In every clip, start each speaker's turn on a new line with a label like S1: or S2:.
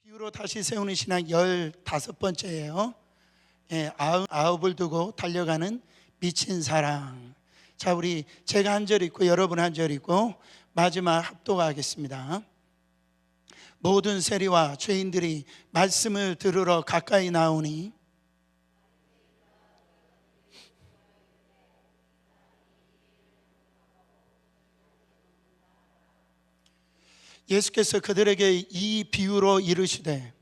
S1: 비유로 다시 세우는 신앙 15번째예요. 아홉을 두고 달려가는 미친 사랑. 자, 우리 제가 한 절 있고 여러분 한 절 있고 마지막 합독하겠습니다. 모든 세리와 죄인들이 말씀을 들으러 가까이 나오니 예수께서 그들에게 이 비유로 이르시되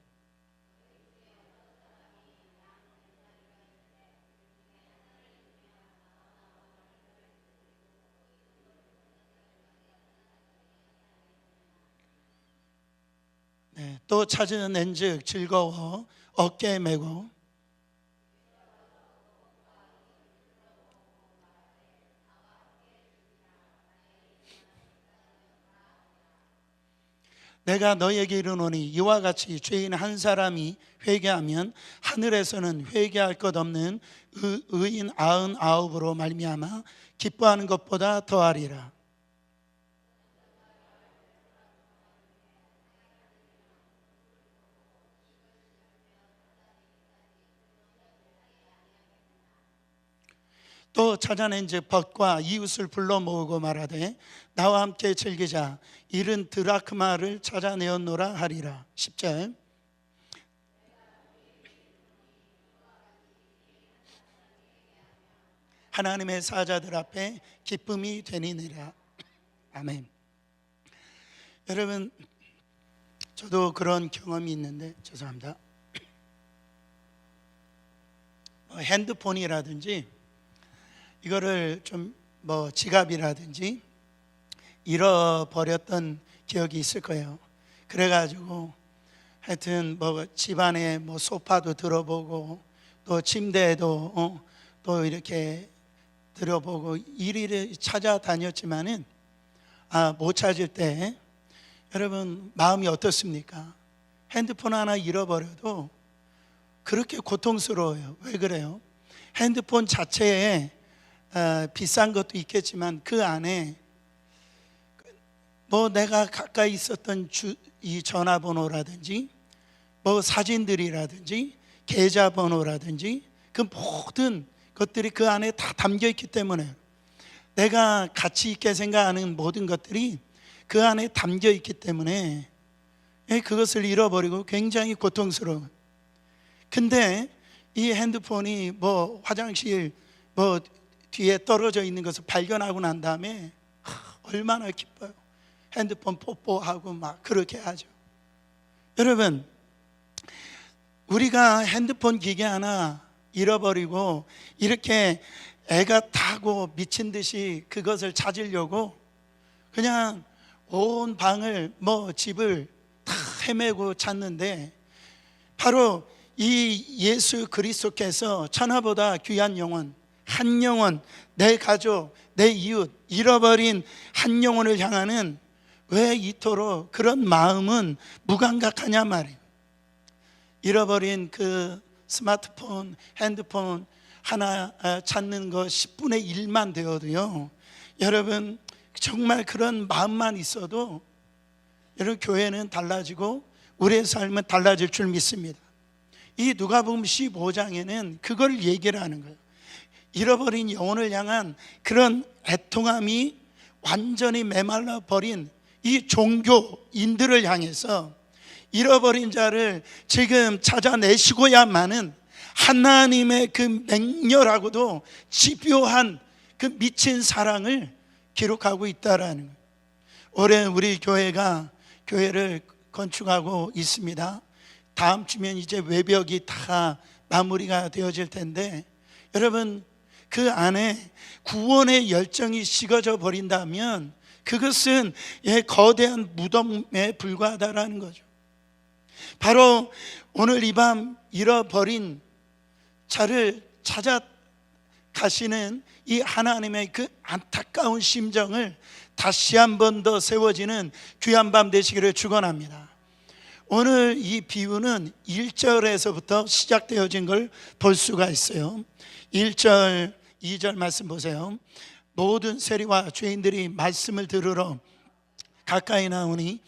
S1: 또 찾아낸즉 즐거워 어깨에 메고 내가 너희에게 이르노니 이와 같이 죄인 한 사람이 회개하면 하늘에서는 회개할 것 없는 의인 99으로 말미암아 기뻐하는 것보다 더하리라. 또 찾아낸즉 벗과 이웃을 불러 모으고 말하되 나와 함께 즐기자. 이른 드라크마를 찾아내었노라 하리라. 10절 하나님의 사자들 앞에 기쁨이 되니라. 아멘. 여러분, 저도 그런 경험이 있는데 죄송합니다. 핸드폰이라든지 이거를 좀 지갑이라든지 잃어버렸던 기억이 있을 거예요. 그래가지고 하여튼 집안에 소파도 들어보고 또 침대에도 또 이렇게 들어보고 이리를 찾아다녔지만은 못 찾을 때 여러분 마음이 어떻습니까? 핸드폰 하나 잃어버려도 그렇게 고통스러워요. 왜 그래요? 핸드폰 자체에 비싼 것도 있겠지만 그 안에 내가 가까이 있었던 이 전화번호라든지 사진들이라든지 계좌번호라든지 그 모든 것들이 그 안에 다 담겨 있기 때문에 내가 가치 있게 생각하는 모든 것들이 그 안에 담겨 있기 때문에 그것을 잃어버리고 굉장히 고통스러워. 근데 이 핸드폰이 화장실 뒤에 떨어져 있는 것을 발견하고 난 다음에 얼마나 기뻐요. 핸드폰 뽀뽀하고 그렇게 하죠. 여러분, 우리가 핸드폰 기계 하나 잃어버리고 이렇게 애가 타고 미친 듯이 그것을 찾으려고 그냥 온 방을 집을 다 헤매고 찾는데 바로 이 예수 그리스도께서 천하보다 귀한 영혼, 한 영혼, 내 가족, 내 이웃, 잃어버린 한 영혼을 향하는 왜 이토록 그런 마음은 무감각하냐 말이에요. 잃어버린 그 스마트폰, 핸드폰 하나 찾는 거 10분의 1만 되어도요, 여러분 정말 그런 마음만 있어도 여러분 교회는 달라지고 우리의 삶은 달라질 줄 믿습니다. 이 누가복음 15장에는 그걸 얘기를 하는 거예요. 잃어버린 영혼을 향한 그런 애통함이 완전히 메말라 버린 이 종교인들을 향해서 잃어버린 자를 지금 찾아내시고야만은 하나님의 그 맹렬하고도 집요한 그 미친 사랑을 기록하고 있다라는 거예요. 올해 우리 교회가 교회를 건축하고 있습니다. 다음 주면 이제 외벽이 다 마무리가 되어질 텐데 여러분 그 안에 구원의 열정이 식어져 버린다면 그것은 거대한 무덤에 불과하다라는 거죠. 바로 오늘 이 밤 잃어버린 자를 찾아 가시는 이 하나님의 그 안타까운 심정을 다시 한 번 더 세워지는 귀한 밤 되시기를 축원합니다. 오늘 이 비유는 1절에서부터 시작되어진 걸 볼 수가 있어요. 1절, 2절 말씀 보세요. 모든 세리와 죄인들이 말씀을 들으러 가까이 나오니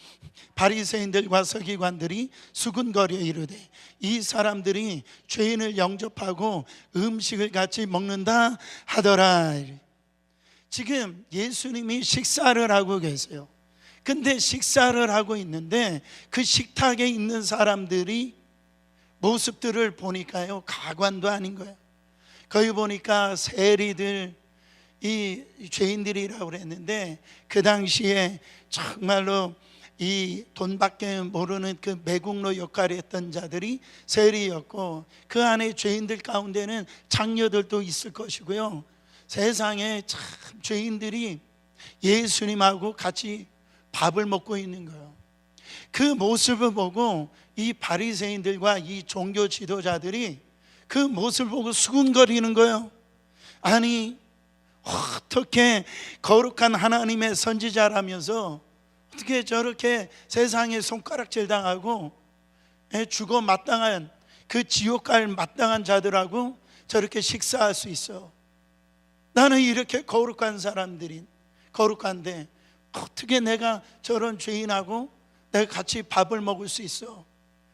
S1: 바리새인들과 서기관들이 수군거려 이르되 이 사람들이 죄인을 영접하고 음식을 같이 먹는다 하더라. 지금 예수님이 식사를 하고 계세요. 근데 식사를 하고 있는데 그 식탁에 있는 사람들이 모습들을 보니까요, 가관도 아닌 거예요. 거기 보니까 세리들, 이 죄인들이라고 그랬는데 그 당시에 정말로 이 돈밖에 모르는 그 매국노 역할을 했던 자들이 세리였고, 그 안에 죄인들 가운데는 장녀들도 있을 것이고요. 세상에 참 죄인들이 예수님하고 같이 밥을 먹고 있는 거예요. 그 모습을 보고 이 바리새인들과 이 종교 지도자들이 그 모습을 보고 수군거리는 거예요. 아니, 어떻게 거룩한 하나님의 선지자라면서 어떻게 저렇게 세상에 손가락질 당하고 죽어 마땅한 그 지옥 갈 마땅한 자들하고 저렇게 식사할 수 있어? 나는 이렇게 거룩한 사람들이 거룩한데 어떻게 내가 저런 죄인하고 내가 같이 밥을 먹을 수 있어?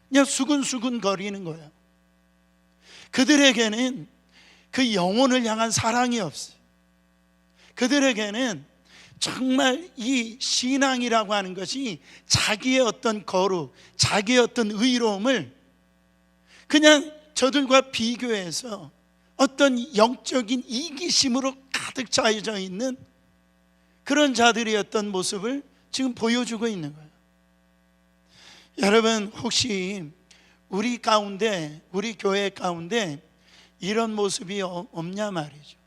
S1: 그냥 수근수근 거리는 거야. 그들에게는 그 영혼을 향한 사랑이 없어요. 그들에게는 정말 이 신앙이라고 하는 것이 자기의 어떤 거룩, 자기의 어떤 의로움을 그냥 저들과 비교해서 어떤 영적인 이기심으로 가득 차여져 있는 그런 자들이었던 모습을 지금 보여주고 있는 거예요. 여러분, 혹시 우리 가운데, 우리 교회 가운데 이런 모습이 없냐 말이죠.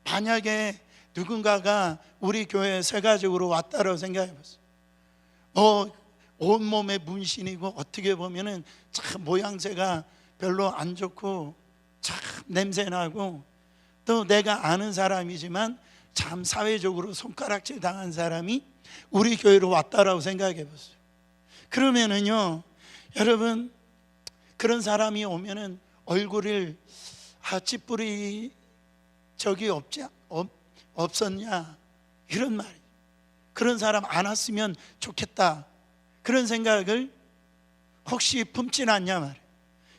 S1: 만약에 누군가가 우리 교회에 세가족으로 왔다고 생각해 보세요. 온몸에 문신이고 어떻게 보면은 참 모양새가 별로 안 좋고 참 냄새나고 또 내가 아는 사람이지만 참 사회적으로 손가락질 당한 사람이 우리 교회로 왔다라고 생각해 보세요. 그러면은요, 여러분, 그런 사람이 오면은 얼굴을 찌뿌리 적이 없었냐 이런 말이, 그런 사람 안 왔으면 좋겠다 그런 생각을 혹시 품진 않냐 말이에요.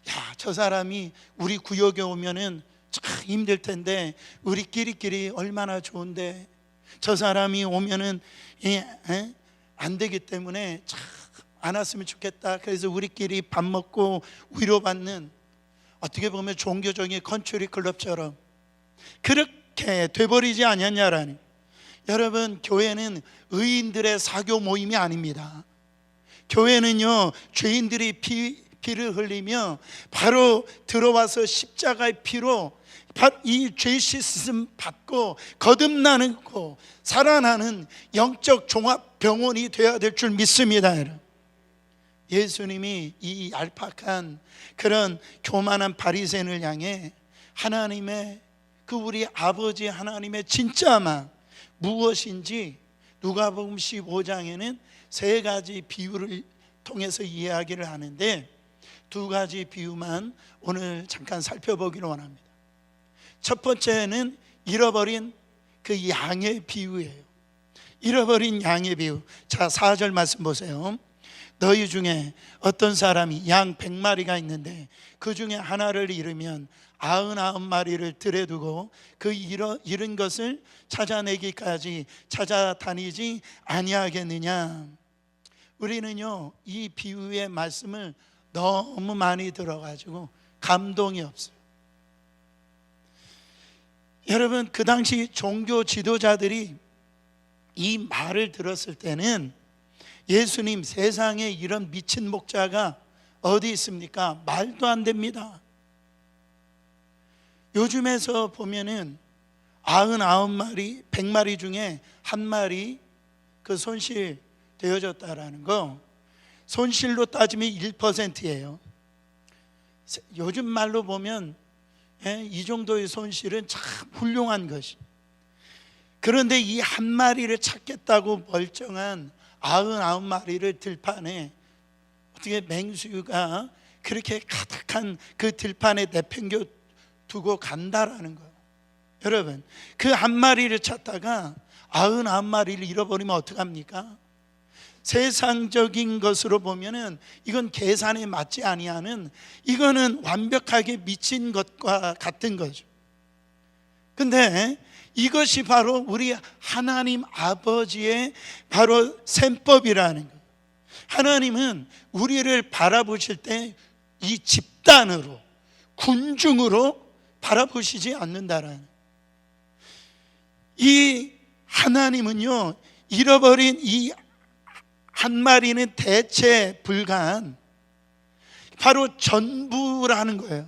S1: 야, 저 사람이 우리 구역에 오면은 참 힘들 텐데 우리끼리 얼마나 좋은데 저 사람이 오면은 안 되기 때문에 참 안 왔으면 좋겠다. 그래서 우리끼리 밥 먹고 위로받는, 어떻게 보면 종교적인 컨트리 클럽처럼 그렇게 돼버리지 않았냐라니. 여러분, 교회는 의인들의 사교 모임이 아닙니다. 교회는요, 죄인들이 피를 흘리며 바로 들어와서 십자가의 피로 이 죄 씻음 받고 거듭나는 거, 살아나는 영적 종합 병원이 되어야 될 줄 믿습니다. 여러분, 예수님이 이 얄팍한 그런 교만한 바리새인을 향해 하나님의 그 우리 아버지 하나님의 진짜 마음 무엇인지 누가복음 15장에는 세 가지 비유를 통해서 이야기를 하는데, 두 가지 비유만 오늘 잠깐 살펴보기를 원합니다. 첫 번째는 잃어버린 그 양의 비유예요. 잃어버린 양의 비유. 자, 4절 말씀 보세요. 너희 중에 어떤 사람이 양 100마리가 있는데 그 중에 하나를 잃으면 99마리를 들여 두고 그 잃은 것을 찾아내기까지 찾아다니지 아니하겠느냐. 우리는요, 이 비유의 말씀을 너무 많이 들어가지고 감동이 없어요. 여러분, 그 당시 종교 지도자들이 이 말을 들었을 때는 예수님, 세상에 이런 미친 목자가 어디 있습니까? 말도 안 됩니다. 요즘에서 보면은 99마리, 100마리 중에 한 마리 그 손실 되어졌다라는 거, 손실로 따지면 1%예요. 요즘 말로 보면 이 정도의 손실은 참 훌륭한 것이. 그런데 이 한 마리를 찾겠다고 멀쩡한 99마리를 들판에 어떻게 맹수가 그렇게 가득한 그 들판에 내팽겨 두고 간다라는 거예요. 여러분, 그 한 마리를 찾다가 99마리를 잃어버리면 어떡합니까? 세상적인 것으로 보면은 이건 계산에 맞지 아니하는, 이거는 완벽하게 미친 것과 같은 거죠. 근데 이것이 바로 우리 하나님 아버지의 바로 셈법이라는 거예요. 하나님은 우리를 바라보실 때 이 집단으로, 군중으로 바라보시지 않는다라는, 이 하나님은요, 잃어버린 이 한 마리는 대체 불가한 바로 전부라는 거예요.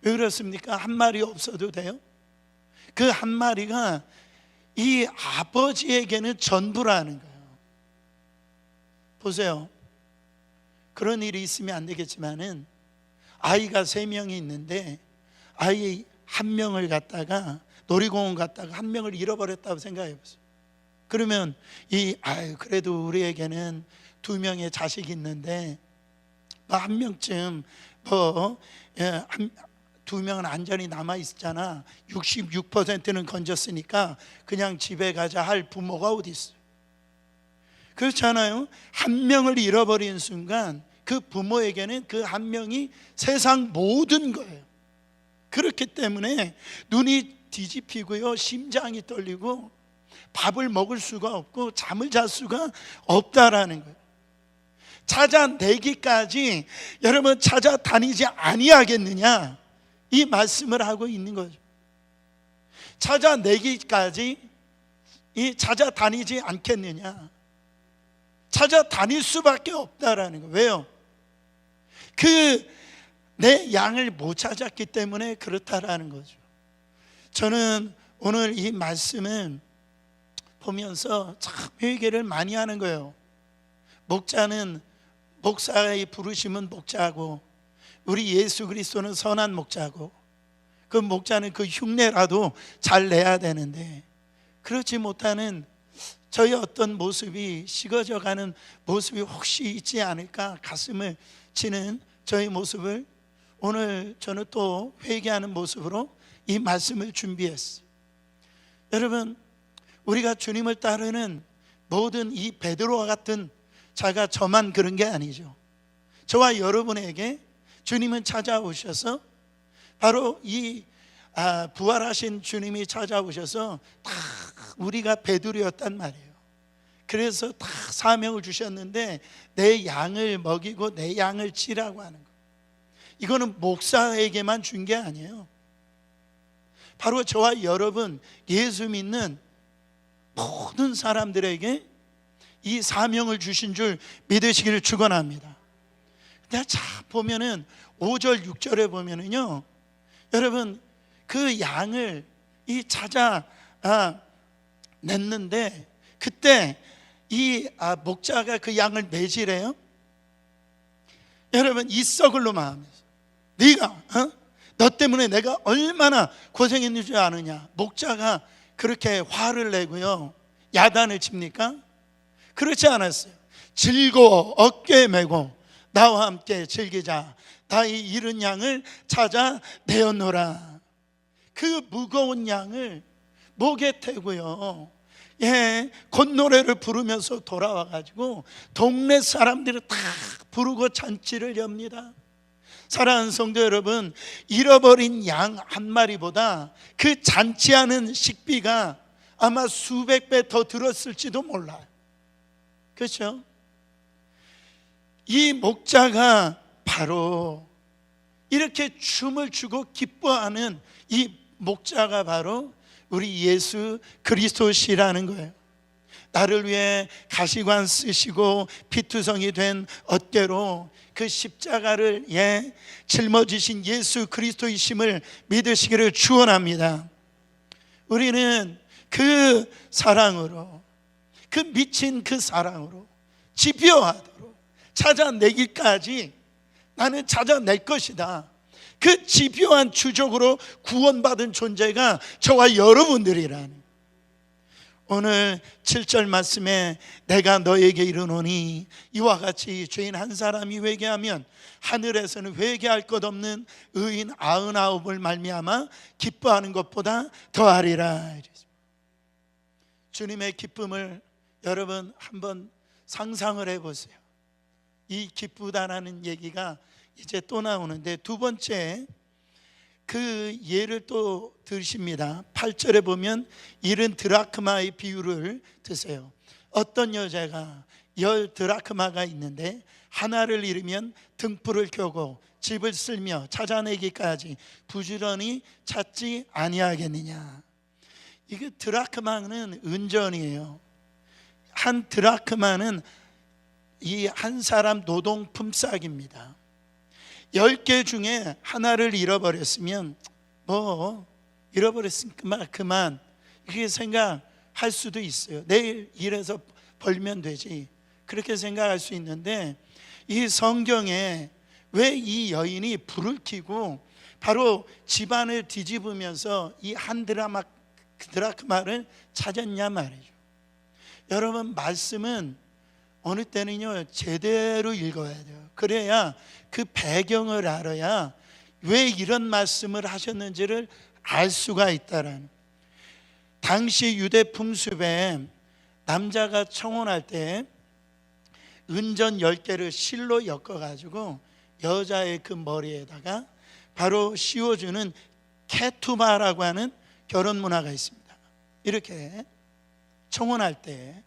S1: 왜 그렇습니까? 한 마리 없어도 돼요? 그 한 마리가 이 아버지에게는 전부라는 거예요. 보세요. 그런 일이 있으면 안 되겠지만은 아이가 3명이 있는데 아이 1명을 갖다가 놀이공원 갔다가 1명을 잃어버렸다고 생각해 보세요. 그러면 그래도 우리에게는 2명의 자식이 있는데 1명쯤 2명은 안전히 남아 있잖아. 66%는 건졌으니까 그냥 집에 가자 할 부모가 어디 있어요? 그렇잖아요. 1명을 잃어버린 순간 그 부모에게는 그 1명이 세상 모든 거예요. 그렇기 때문에 눈이 뒤집히고요, 심장이 떨리고 밥을 먹을 수가 없고 잠을 잘 수가 없다라는 거예요. 찾아내기까지 여러분 찾아다니지 아니하겠느냐, 이 말씀을 하고 있는 거죠. 찾아내기까지 찾아다니지 않겠느냐, 찾아다닐 수밖에 없다라는 거예요. 왜요? 내 양을 못 찾았기 때문에 그렇다라는 거죠. 저는 오늘 이 말씀을 보면서 참 회개를 많이 하는 거예요. 목자는 목사의 부르심은 목자고, 우리 예수 그리스도는 선한 목자고, 그 목자는 그 흉내라도 잘 내야 되는데 그렇지 못하는 저희 어떤 모습이, 식어져가는 모습이 혹시 있지 않을까 가슴을 치는 저희 모습을 오늘 저는 또 회개하는 모습으로 이 말씀을 준비했어요. 여러분, 우리가 주님을 따르는 모든 이 베드로와 같은 자가 저만 그런 게 아니죠. 저와 여러분에게 주님은 찾아오셔서 바로 이 부활하신 주님이 찾아오셔서 다 우리가 베드로였단 말이에요. 그래서 다 사명을 주셨는데 내 양을 먹이고 내 양을 치라고 하는 거, 이거는 목사에게만 준 게 아니에요. 바로 저와 여러분, 예수 믿는 모든 사람들에게 이 사명을 주신 줄 믿으시기를 축원합니다. 근데 자 보면은 5절 6절에 보면은요, 여러분 그 양을 찾아 냈는데 그때 이 목자가 그 양을 매질해요. 여러분, 이썩을로 마음에서 네가 너 때문에 내가 얼마나 고생했는 줄 아느냐. 목자가 그렇게 화를 내고요, 야단을 칩니까? 그렇지 않았어요. 즐거워 어깨에 메고 나와 함께 즐기자, 나의 잃은 양을 찾아 내었노라. 그 무거운 양을 목에 태고요, 콧노래를 부르면서 돌아와가지고 동네 사람들이 다 부르고 잔치를 엽니다. 사랑하는 성도 여러분, 잃어버린 양 한 마리보다 그 잔치하는 식비가 아마 수백 배 더 들었을지도 몰라요. 그렇죠? 이 목자가 바로 이렇게 춤을 추고 기뻐하는 이 목자가 바로 우리 예수 그리스도시라는 거예요. 나를 위해 가시관 쓰시고 피투성이 된 어깨로 그 십자가를 짊어지신 예수 그리스도이심을 믿으시기를 축원합니다. 우리는 그 사랑으로, 그 미친 그 사랑으로 집요하도록 찾아내기까지 나는 찾아낼 것이다. 그 집요한 추적으로 구원받은 존재가 저와 여러분들이라는, 오늘 7절 말씀에 내가 너에게 이르노니 이와 같이 죄인 한 사람이 회개하면 하늘에서는 회개할 것 없는 의인 99을 말미암아 기뻐하는 것보다 더하리라. 주님의 기쁨을 여러분 한번 상상을 해보세요. 이 기쁘다라는 얘기가 이제 또 나오는데, 두 번째 그 예를 또 드십니다. 8절에 보면 10드라크마의 비유를 드세요. 어떤 여자가 10드라크마가 있는데 하나를 잃으면 등불을 켜고 집을 쓸며 찾아내기까지 부지런히 찾지 아니하겠느냐. 이게 드라크마는 은전이에요. 한 드라크마는 이 한 사람 노동품 싹입니다. 10개 중에 하나를 잃어버렸으면 잃어버렸으니까 그만 이렇게 생각할 수도 있어요. 내일 일해서 벌면 되지, 그렇게 생각할 수 있는데, 이 성경에 왜 이 여인이 불을 켜고 바로 집안을 뒤집으면서 이 한 드라크마를 찾았냐 말이죠. 여러분, 말씀은 어느 때는요 제대로 읽어야 돼요. 그래야 그 배경을 알아야 왜 이런 말씀을 하셨는지를 알 수가 있다라는. 당시 유대 풍습에 남자가 청혼할 때 은전 10개를 실로 엮어가지고 여자의 그 머리에다가 바로 씌워주는 케투마라고 하는 결혼 문화가 있습니다. 이렇게 청혼할 때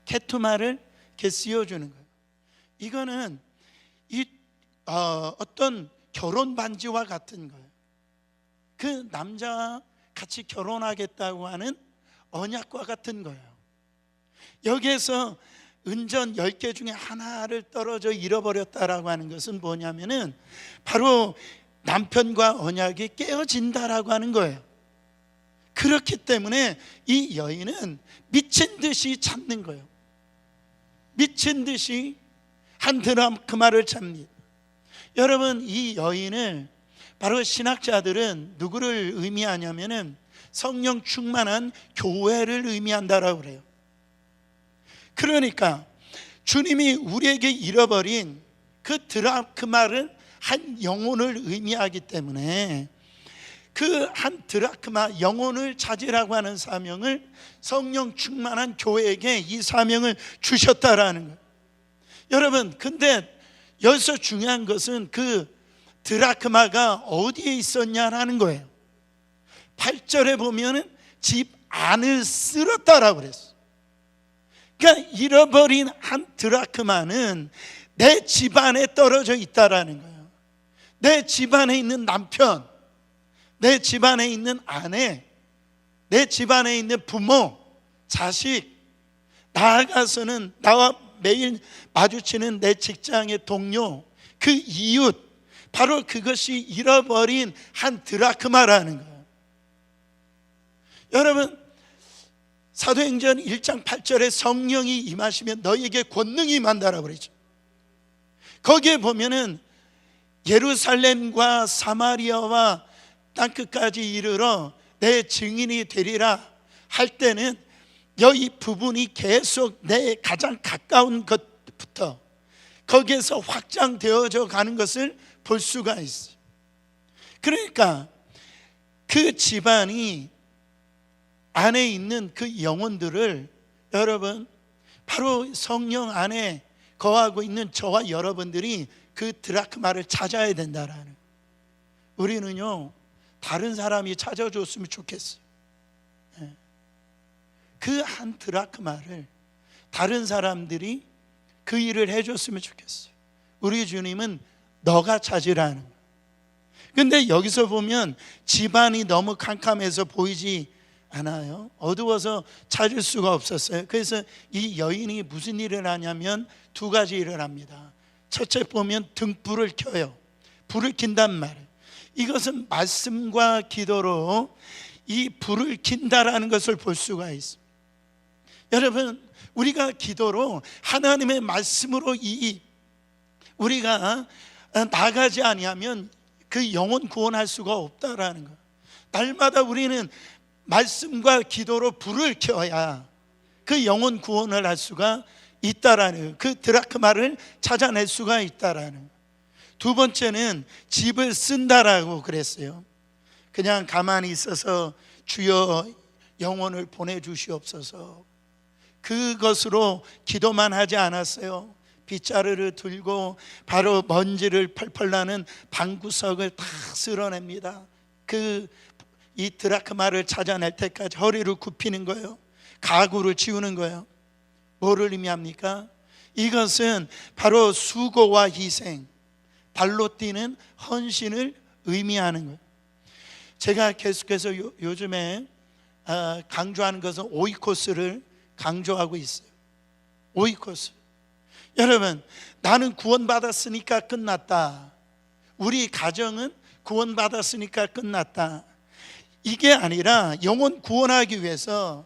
S1: 케투마를 이렇게 씌워주는 거예요. 이거는 어떤 결혼 반지와 같은 거예요. 그 남자와 같이 결혼하겠다고 하는 언약과 같은 거예요. 여기에서 은전 10개 중에 하나를 떨어져 잃어버렸다라고 하는 것은 뭐냐면은 바로 남편과 언약이 깨어진다라고 하는 거예요. 그렇기 때문에 이 여인은 미친 듯이 찾는 거예요. 미친 듯이 한 드라크마를 찾습니다. 여러분, 이 여인을 바로 신학자들은 누구를 의미하냐면은 성령 충만한 교회를 의미한다라고 그래요. 그러니까 주님이 우리에게 잃어버린 그 드라크마를 한 영혼을 의미하기 때문에 그 한 드라크마 영혼을 찾으라고 하는 사명을 성령 충만한 교회에게 이 사명을 주셨다라는 거예요. 여러분, 근데 여기서 중요한 것은 그 드라크마가 어디에 있었냐라는 거예요. 8절에 보면은 집 안을 쓸었다라고 그랬어요. 그러니까 잃어버린 한 드라크마는 내 집안에 떨어져 있다라는 거예요. 내 집안에 있는 남편, 내 집안에 있는 아내, 내 집안에 있는 부모, 자식, 나아가서는 나와 매일 마주치는 내 직장의 동료, 그 이웃, 바로 그것이 잃어버린 한 드라크마라는 거예요. 여러분, 사도행전 1장 8절에 성령이 임하시면 너희에게 권능이 임한다라고 그러죠. 거기에 보면은 예루살렘과 사마리아와 땅끝까지 이르러 내 증인이 되리라 할 때는 이 부분이 계속 내 가장 가까운 것부터 거기에서 확장되어져 가는 것을 볼 수가 있어요. 그러니까 그 집안이 안에 있는 그 영혼들을, 여러분, 바로 성령 안에 거하고 있는 저와 여러분들이 그 드라크마를 찾아야 된다라는. 우리는요 다른 사람이 찾아줬으면 좋겠어요. 그 한 드라크마를 다른 사람들이 그 일을 해줬으면 좋겠어요. 우리 주님은 너가 찾으라는 거예요. 근데 여기서 보면 집안이 너무 캄캄해서 보이지 않아요. 어두워서 찾을 수가 없었어요. 그래서 이 여인이 무슨 일을 하냐면 두 가지 일을 합니다. 첫째 보면 등불을 켜요. 불을 킨단 말이에요. 이것은 말씀과 기도로 이 불을 킨다라는 것을 볼 수가 있습니다. 여러분, 우리가 기도로 하나님의 말씀으로 우리가 나가지 아니하면 그 영혼 구원할 수가 없다라는 거예요. 날마다 우리는 말씀과 기도로 불을 켜야 그 영혼 구원을 할 수가 있다라는 거예요. 그 드라크마를 찾아낼 수가 있다라는 거예요. 두 번째는 집을 쓴다라고 그랬어요. 그냥 가만히 있어서 주여 영혼을 보내주시옵소서, 그것으로 기도만 하지 않았어요. 빗자루를 들고 바로 먼지를 펄펄 나는 방구석을 다 쓸어냅니다. 이 드라크마를 찾아낼 때까지 허리를 굽히는 거예요. 가구를 치우는 거예요. 뭐를 의미합니까? 이것은 바로 수고와 희생, 발로 뛰는 헌신을 의미하는 거예요. 제가 계속해서 요즘에 강조하는 것은 오이코스를 강조하고 있어요. 오이코스. 여러분, 나는 구원받았으니까 끝났다. 우리 가정은 구원받았으니까 끝났다. 이게 아니라 영혼 구원하기 위해서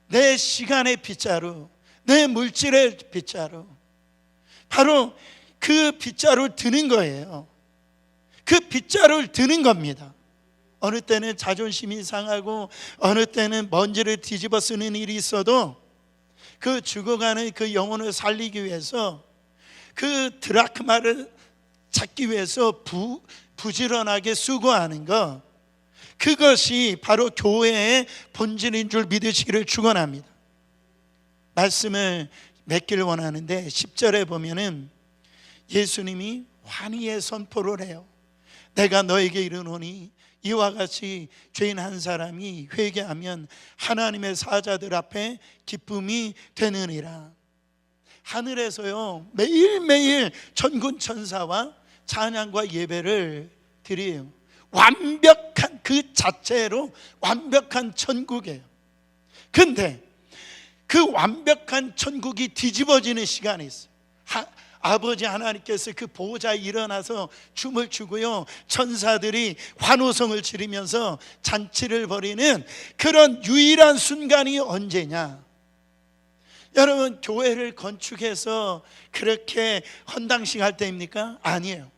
S1: 내 시간의 빗자루, 내 물질의 빗자루, 바로 그 빗자루를 드는 거예요. 그 빗자루를 드는 겁니다. 어느 때는 자존심이 상하고 어느 때는 먼지를 뒤집어 쓰는 일이 있어도 그 죽어가는 그 영혼을 살리기 위해서 그 드라크마를 찾기 위해서 부지런하게 수고하는 것, 그것이 바로 교회의 본질인 줄 믿으시기를 축원합니다. 말씀을 맺기를 원하는데 10절에 보면은 예수님이 환희의 선포를 해요. 내가 너에게 이르노니 이와 같이 죄인 한 사람이 회개하면 하나님의 사자들 앞에 기쁨이 되느니라. 하늘에서요 매일매일 천군 천사와 찬양과 예배를 드려요. 완벽한 그 자체로 완벽한 천국이에요. 근데 그 완벽한 천국이 뒤집어지는 시간이 있어요. 아버지 하나님께서 그 보호자에 일어나서 춤을 추고요, 천사들이 환호성을 지르면서 잔치를 벌이는 그런 유일한 순간이 언제냐? 여러분, 교회를 건축해서 그렇게 헌당식 할 때입니까? 아니에요.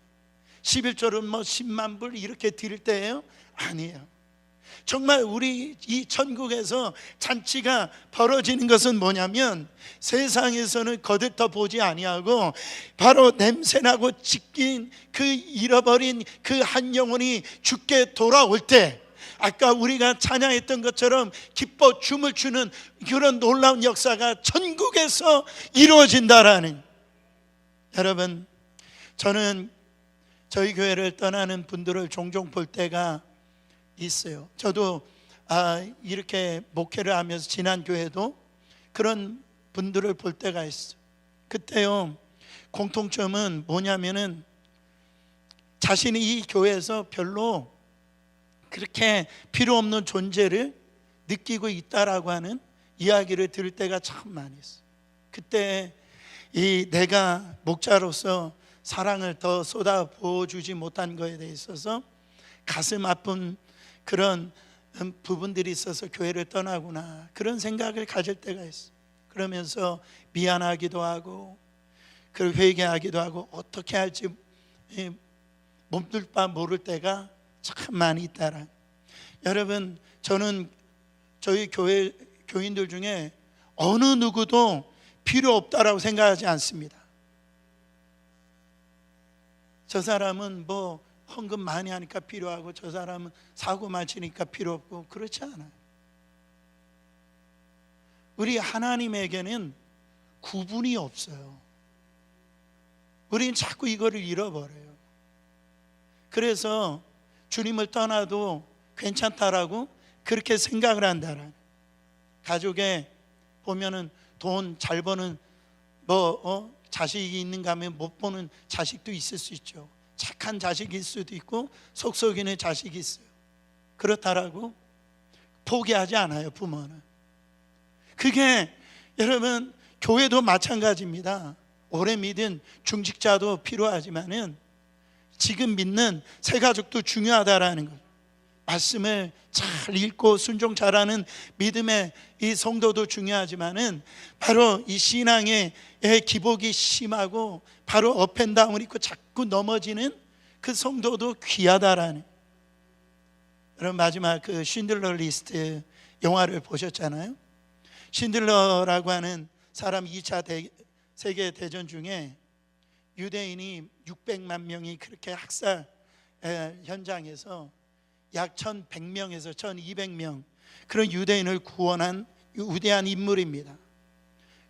S1: 11조는 10만 불 이렇게 드릴 때예요? 아니에요. 정말 우리 이 천국에서 잔치가 벌어지는 것은 뭐냐면 세상에서는 거들떠 보지 아니하고 바로 냄새나고 찢긴 그 잃어버린 그 한 영혼이 주께 돌아올 때, 아까 우리가 찬양했던 것처럼 기뻐 춤을 추는 그런 놀라운 역사가 천국에서 이루어진다라는. 여러분, 저는 저희 교회를 떠나는 분들을 종종 볼 때가 있어요. 저도 이렇게 목회를 하면서 지난 교회도 그런 분들을 볼 때가 있어요. 그때요 공통점은 뭐냐면은 자신이 이 교회에서 별로 그렇게 필요 없는 존재를 느끼고 있다라고 하는 이야기를 들을 때가 참 많이 있어요. 그때 내가 목자로서 사랑을 더 쏟아부어주지 못한 것에 대해 있어서 가슴 아픈 그런 부분들이 있어서 교회를 떠나구나, 그런 생각을 가질 때가 있어요. 그러면서 미안하기도 하고 그리고 회개하기도 하고 어떻게 할지 몸둘 바 모를 때가 참 많이 있다라. 여러분, 저는 저희 교회 교인들 중에 어느 누구도 필요 없다라고 생각하지 않습니다. 저 사람은 뭐 헌금 많이 하니까 필요하고 저 사람은 사고 많으니까 필요 없고, 그렇지 않아요. 우리 하나님에게는 구분이 없어요. 우리는 자꾸 이거를 잃어버려요. 그래서 주님을 떠나도 괜찮다라고 그렇게 생각을 한다라. 가족에 보면은 돈 잘 버는 자식이 있는가 하면 못 보는 자식도 있을 수 있죠. 착한 자식일 수도 있고 속 썩이는 자식이 있어요. 그렇다라고 포기하지 않아요, 부모는. 그게 여러분 교회도 마찬가지입니다. 오래 믿은 중직자도 필요하지만은 지금 믿는 새 가족도 중요하다라는 것. 말씀을 잘 읽고 순종 잘하는 믿음의 이 성도도 중요하지만은 바로 이 신앙의 기복이 심하고 바로 업앤다운을 있고 자꾸 넘어지는 그 성도도 귀하다라는. 여러분, 마지막 그 쉰들러 리스트 영화를 보셨잖아요. 쉰들러라고 하는 사람 2차 세계 대전 중에 유대인이 600만 명이 그렇게 학살 현장에서 약 1100명에서 1200명 그런 유대인을 구원한 위대한 인물입니다.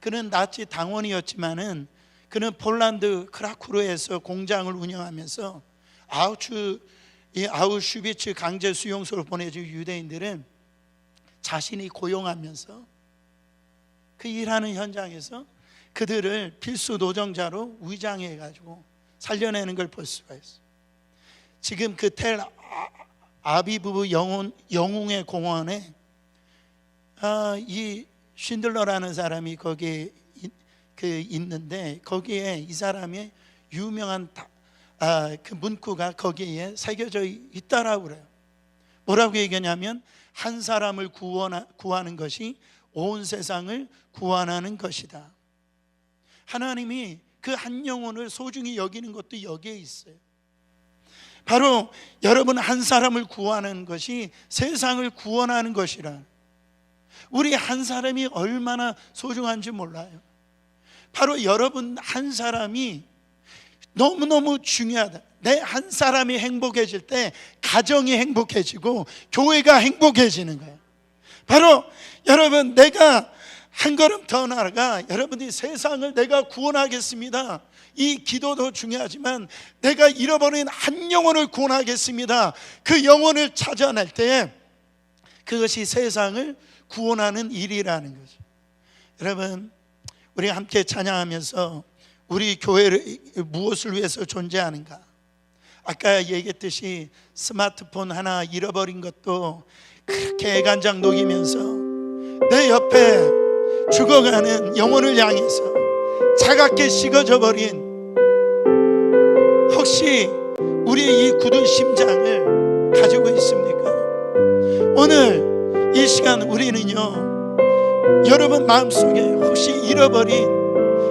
S1: 그는 나치 당원이었지만은 그는 폴란드 크라쿠르에서 공장을 운영하면서 아우슈비츠 강제 수용소로 보내진 유대인들은 자신이 고용하면서 그 일하는 현장에서 그들을 필수 노동자로 위장해 가지고 살려내는 걸 볼 수가 있어요. 지금 그 텔 아비브 영웅의 공원에 이 쉰들러라는 사람이 거기에 있는데, 거기에 이 사람의 유명한 그 문구가 거기에 새겨져 있다라고 그래요. 뭐라고 얘기하냐면 한 사람을 구하는 것이 온 세상을 구원하는 것이다. 하나님이 그 한 영혼을 소중히 여기는 것도 여기에 있어요. 바로 여러분 한 사람을 구하는 것이 세상을 구원하는 것이라. 우리 한 사람이 얼마나 소중한지 몰라요. 바로 여러분 한 사람이 너무너무 중요하다. 내 한 사람이 행복해질 때 가정이 행복해지고 교회가 행복해지는 거예요. 바로 여러분, 내가 한 걸음 더 나아가 여러분이 세상을 내가 구원하겠습니다, 이 기도도 중요하지만 내가 잃어버린 한 영혼을 구원하겠습니다, 그 영혼을 찾아낼 때 그것이 세상을 구원하는 일이라는 거죠. 여러분, 우리 함께 찬양하면서 우리 교회를 무엇을 위해서 존재하는가? 아까 얘기했듯이 스마트폰 하나 잃어버린 것도 그렇게 애간장 녹이면서 내 옆에 죽어가는 영혼을 향해서 차갑게 식어져 버린, 혹시 우리의 이 굳은 심장을 가지고 있습니까? 오늘 이 시간 우리는요, 여러분 마음속에 혹시 잃어버린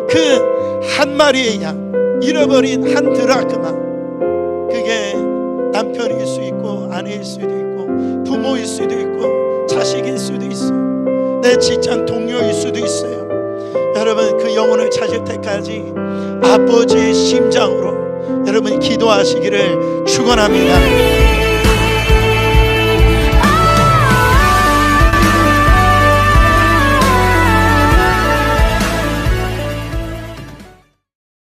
S1: 그 한 마리의 양, 잃어버린 한 드라크마, 그게 남편일 수 있고 아내일 수도 있고 부모일 수도 있고 자식일 수도 있어요. 내 직장 동료일 수도 있어요. 여러분, 그 영혼을 찾을 때까지 아버지의 심장으로 여러분이 기도하시기를 축원합니다.